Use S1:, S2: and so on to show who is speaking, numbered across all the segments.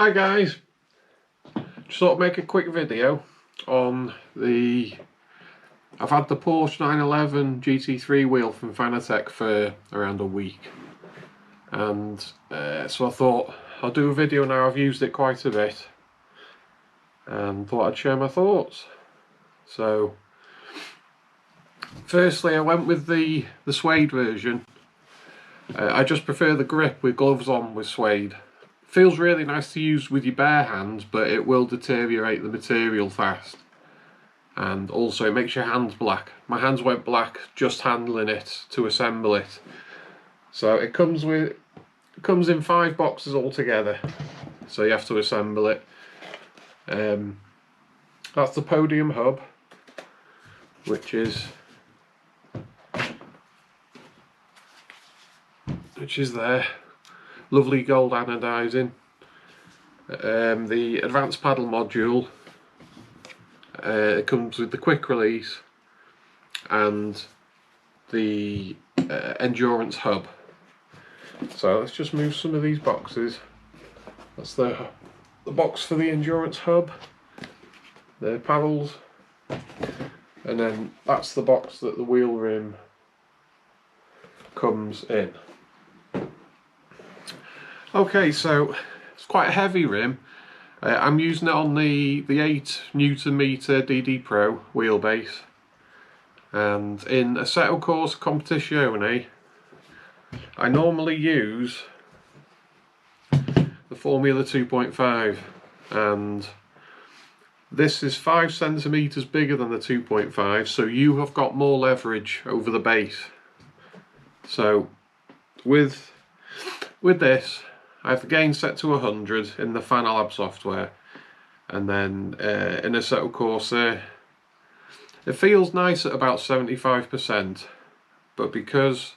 S1: Hi guys, just thought I'd make a quick video on I've had the Porsche 911 GT3 wheel from Fanatec for around a week, and so I thought I'll do a video now. I've used it quite a bit and thought I'd share my thoughts. So firstly, I went with the suede version. I just prefer the grip with gloves on with suede. Feels really nice to use with your bare hands, but it will deteriorate the material fast, and also it makes your hands black. My hands went black just handling it to assemble it. So it comes in 5 boxes altogether, so you have to assemble it. That's the Podium hub, which is there. Lovely gold anodizing. The advanced paddle module, it comes with the quick release and the endurance hub. So let's just move some of these boxes. That's the box for the endurance hub, the paddles, and then that's the box that the wheel rim comes in. Okay, so it's quite a heavy rim. I'm using it on the 8 Newton meter DD Pro wheelbase, and in Assetto Corsa Competizione I normally use the Formula 2.5, and this is 5 centimeters bigger than the 2.5, so you have got more leverage over the base. So with this, I have the gain set to 100 in the Fanatec software, and then in Assetto Corsa it feels nice at about 75%, but because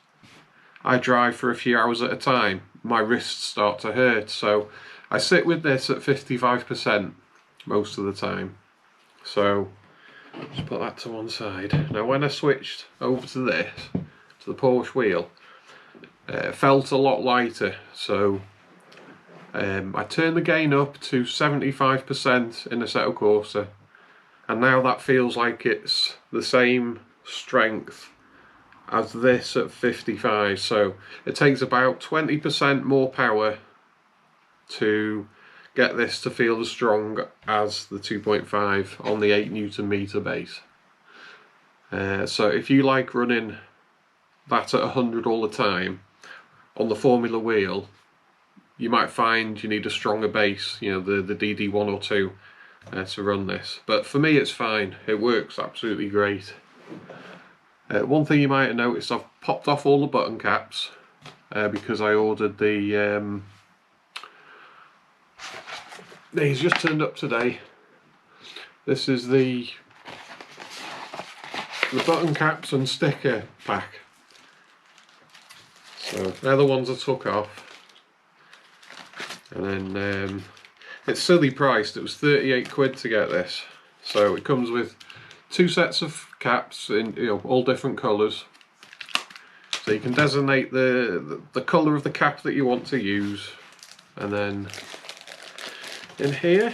S1: I drive for a few hours at a time, my wrists start to hurt, so I sit with this at 55% most of the time. So just put that to one side. Now when I switched over to this, to the Porsche wheel, it felt a lot lighter, so I turned the gain up to 75% in Assetto Corsa, and now that feels like it's the same strength as this at 55, so it takes about 20% more power to get this to feel as strong as the 2.5 on the 8 Newton meter base. So if you like running that at 100 all the time on the Formula wheel, you might find you need a stronger base, you know, the DD1 or 2 to run this. But for me it's fine, it works absolutely great. One thing you might have noticed, I've popped off all the button caps because I ordered these just turned up today. This is the button caps and sticker pack. So they're the ones I took off. And then it's silly priced, it was 38 quid to get this. So it comes with 2 sets of caps in, you know, all different colours. So you can designate the colour of the cap that you want to use. And then in here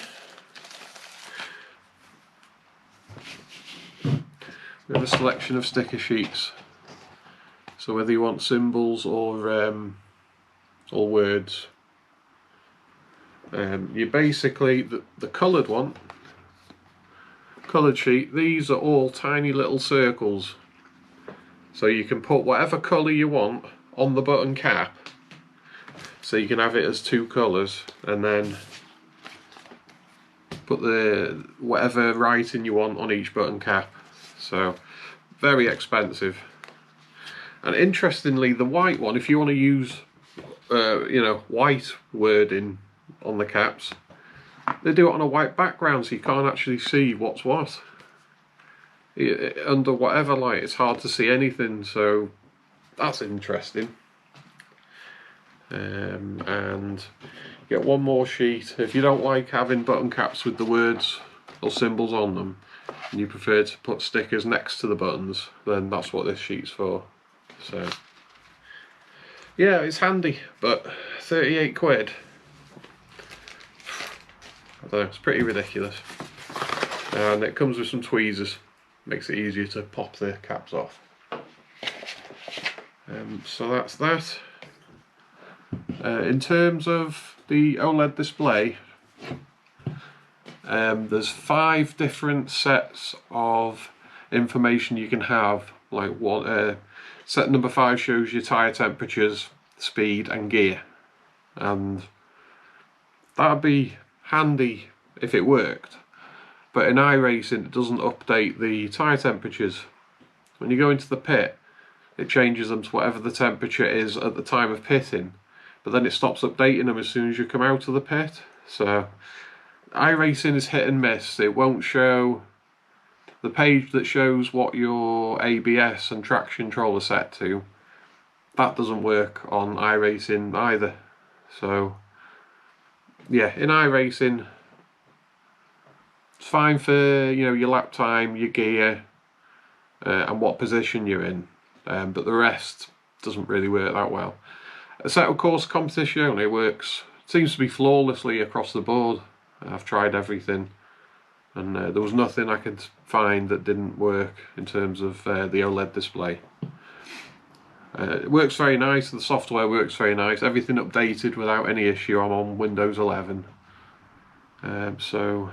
S1: we have a selection of sticker sheets. So whether you want symbols or words. You basically, the coloured sheet, these are all tiny little circles, so you can put whatever colour you want on the button cap, so you can have it as 2 colours, and then put the whatever writing you want on each button cap. So very expensive. And interestingly, the white one, if you want to use you know, white wording on the caps, they do it on a white background, so you can't actually see what's what. Under whatever light it's hard to see anything, so that's interesting. And you get one more sheet. If you don't like having button caps with the words or symbols on them, and you prefer to put stickers next to the buttons, then that's what this sheet's for. So yeah, it's handy, but 38 quid. I don't know, it's pretty ridiculous. And it comes with some tweezers, makes it easier to pop the caps off. So that's that. In terms of the OLED display, there's 5 different sets of information you can have. Like set number 5 shows your tyre temperatures, speed and gear, and that'd be handy if it worked. But in iRacing it doesn't update the tyre temperatures. When you go into the pit, it changes them to whatever the temperature is at the time of pitting, but then it stops updating them as soon as you come out of the pit. So iRacing is hit and miss. It won't show the page that shows what your ABS and traction control are set to. That doesn't work on iRacing either. So yeah, in iRacing it's fine for, you know, your lap time, your gear, and what position you're in, but the rest doesn't really work that well. A set of course competition only works, seems to be flawlessly across the board. I've tried everything, and there was nothing I could find that didn't work in terms of the OLED display. It works very nice, the software works very nice, everything updated without any issue. I'm on Windows 11. So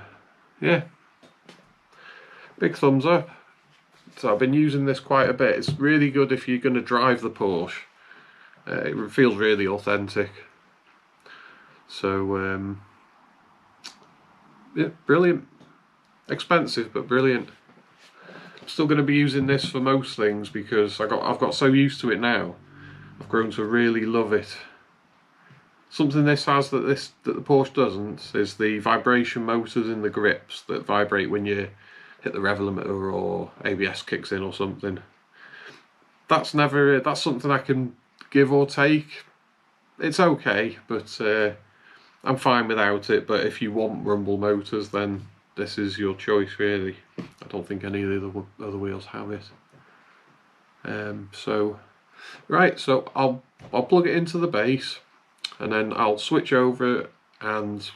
S1: yeah, big thumbs up. So I've been using this quite a bit. It's really good if you're going to drive the Porsche. It feels really authentic. So yeah, brilliant. Expensive but brilliant. I'm still going to be using this for most things because I've got so used to it now. I've grown to really love it. Something this has that the Porsche doesn't is the vibration motors in the grips that vibrate when you hit the rev limiter or ABS kicks in or something. That's something I can give or take. It's okay, but I'm fine without it. But if you want rumble motors, then this is your choice really. I don't think any of the other wheels have it. So I'll plug it into the base, and then I'll switch over and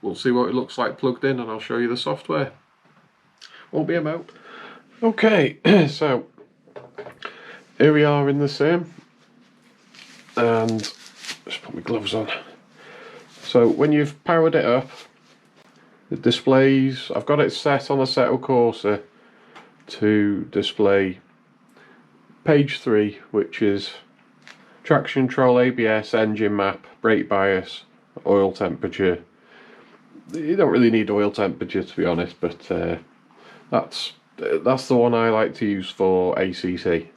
S1: we'll see what it looks like plugged in, and I'll show you the software. Won't be a mo. Okay, so here we are in the sim, and just put my gloves on. So when you've powered it up, it displays, I've got it set on a Assetto Corsa to display page 3, which is traction control, ABS, engine map, brake bias, oil temperature. You don't really need oil temperature to be honest, but that's the one I like to use for ACC.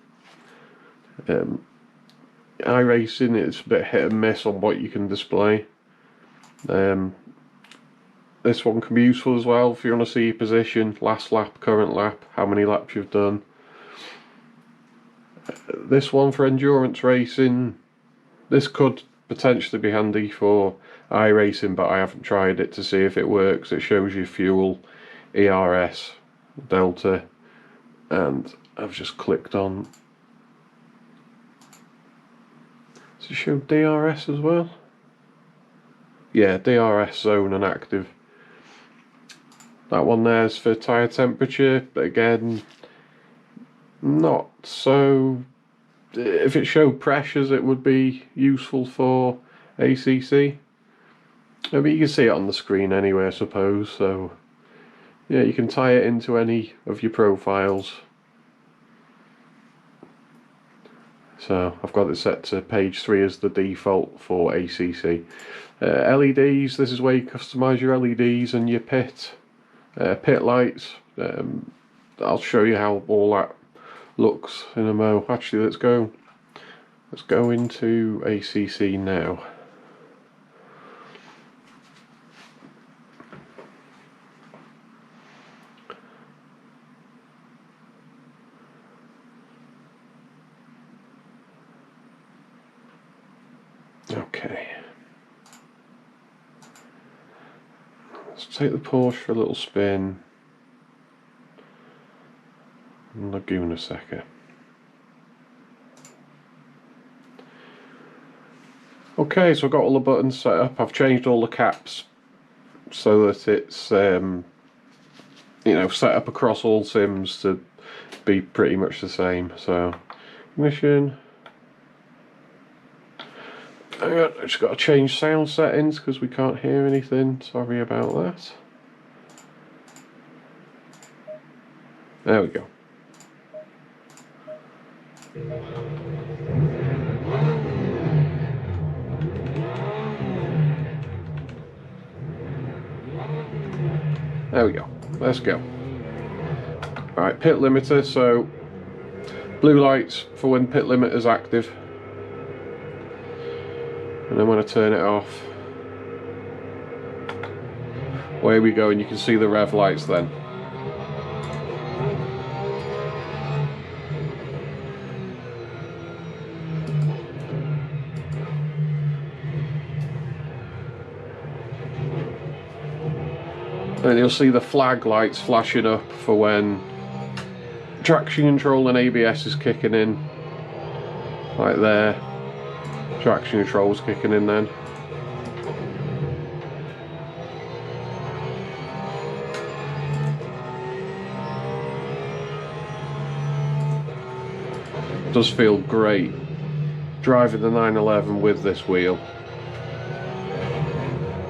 S1: iRacing, it's a bit hit and miss on what you can display. This one can be useful as well if you want to see your position, last lap, current lap, how many laps you've done. This one for endurance racing, this could potentially be handy for iRacing, but I haven't tried it to see if it works. It shows you fuel, ERS, delta, and I've just clicked on. Does it show DRS as well? Yeah, DRS zone and active. That one there's for tyre temperature, but again, not so. If it showed pressures, it would be useful for ACC. But you can see it on the screen anyway, I suppose. So yeah, you can tie it into any of your profiles. So I've got it set to page 3 as the default for ACC. LEDs, this is where you customise your LEDs and your pit lights. I'll show you how all that looks in a mo. Actually, let's go into ACC now. Okay, let's take the Porsche for a little spin. Laguna Seca. Okay, so I've got all the buttons set up. I've changed all the caps so that it's you know, set up across all sims to be pretty much the same. So ignition. I just got to change sound settings because we can't hear anything. Sorry about that. There we go. There we go. Let's go. Alright, pit limiter. So blue lights for when pit limiter is active. And then when I turn it off, away we go, and you can see the rev lights then. And you'll see the flag lights flashing up for when traction control and ABS is kicking in. Like there. Traction control's kicking in then. It does feel great driving the 911 with this wheel.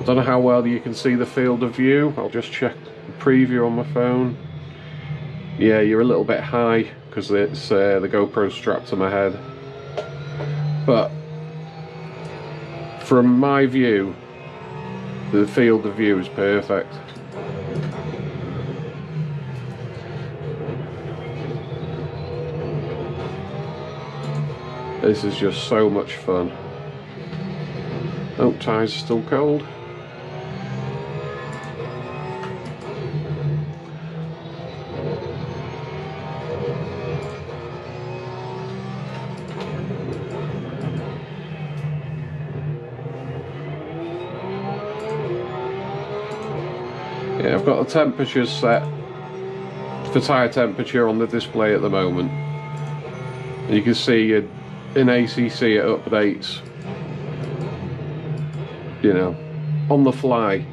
S1: I don't know how well you can see the field of view. I'll just check the preview on my phone. Yeah, you're a little bit high because it's the GoPro strapped to my head. But from my view, the field of view is perfect. This is just so much fun. Oh, tyres are still cold. Yeah, I've got the temperatures set for tyre temperature on the display at the moment. And you can see in ACC it updates, you know, on the fly,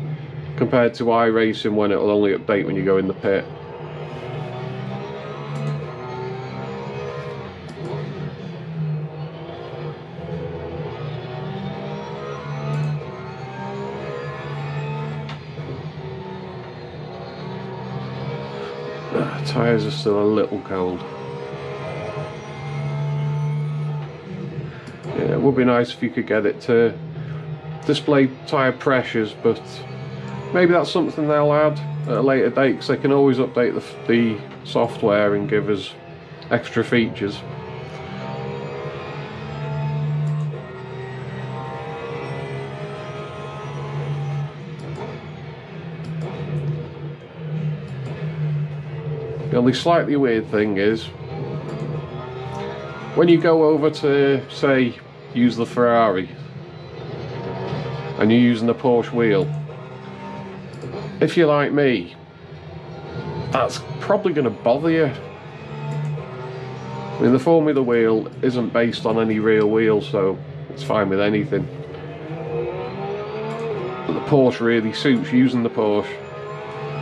S1: compared to iRacing when it'll only update when you go in the pit. Tyres are still a little cold. Yeah, it would be nice if you could get it to display tyre pressures, but maybe that's something they'll add at a later date, because they can always update the software and give us extra features. The only slightly weird thing is, when you go over to, say, use the Ferrari, and you're using the Porsche wheel, if you're like me, that's probably going to bother you. I mean, the Formula wheel isn't based on any real wheel, so it's fine with anything. But the Porsche really suits. Using the Porsche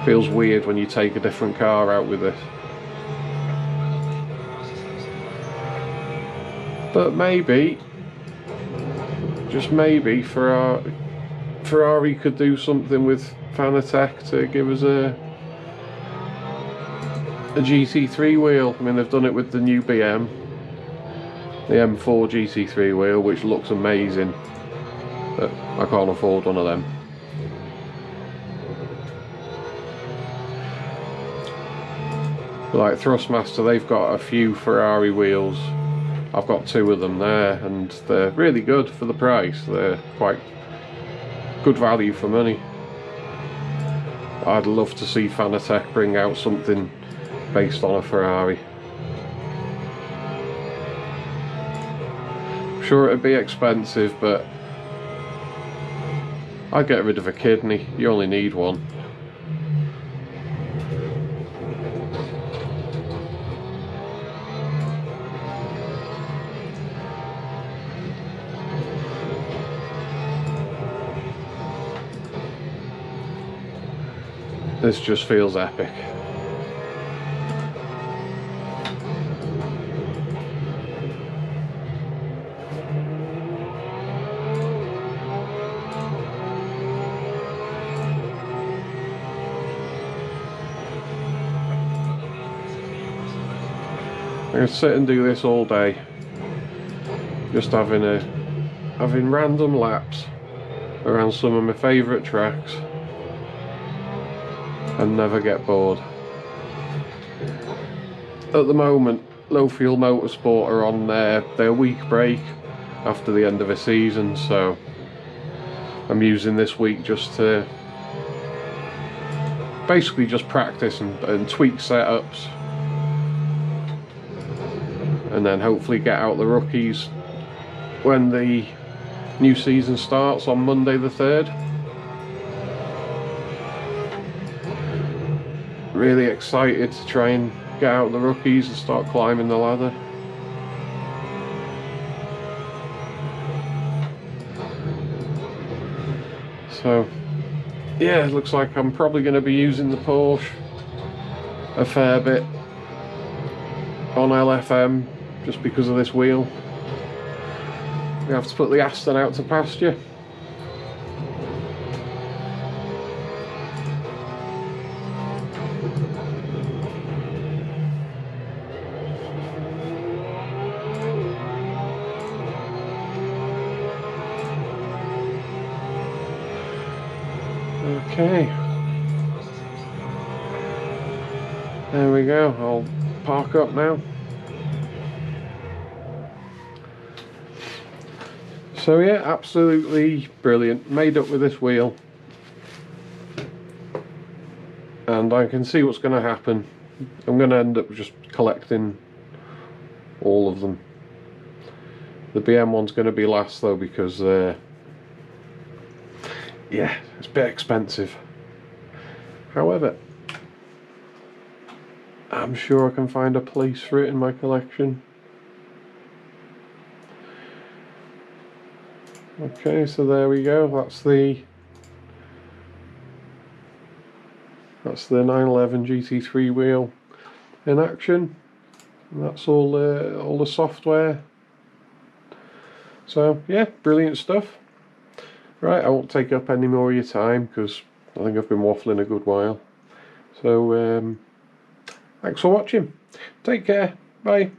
S1: feels weird when you take a different car out with it. But maybe, just maybe, Ferrari could do something with Fanatec to give us a GT3 wheel. I mean, they've done it with the new BM, the M4 GT3 wheel, which looks amazing, but I can't afford one of them. Like Thrustmaster, they've got a few Ferrari wheels. I've got two of them there, and they're really good for the price. They're quite good value for money. I'd love to see Fanatec bring out something based on a Ferrari. I'm sure it'd be expensive, but I'd get rid of a kidney. You only need one. This just feels epic. I can sit and do this all day, just having random laps around some of my favourite tracks and never get bored. At the moment, Lowfield Motorsport are on their week break after the end of the season, so I'm using this week just to basically just practice and tweak setups, and then hopefully get out the rookies when the new season starts on Monday the 3rd. Really excited to try and get out the rookies and start climbing the ladder. So yeah, it looks like I'm probably going to be using the Porsche a fair bit on LFM just because of this wheel. We have to put the Aston out to pasture. Okay, there we go. I'll park up now. So yeah, absolutely brilliant. Made up with this wheel, and I can see what's going to happen. I'm going to end up just collecting all of them. The BM one's going to be last though, because yeah, it's a bit expensive. However, I'm sure I can find a place for it in my collection. Okay, so there we go. That's the 911 GT3 wheel in action. And that's all the software. So yeah, brilliant stuff. Right, I won't take up any more of your time because I think I've been waffling a good while. So thanks for watching. Take care. Bye.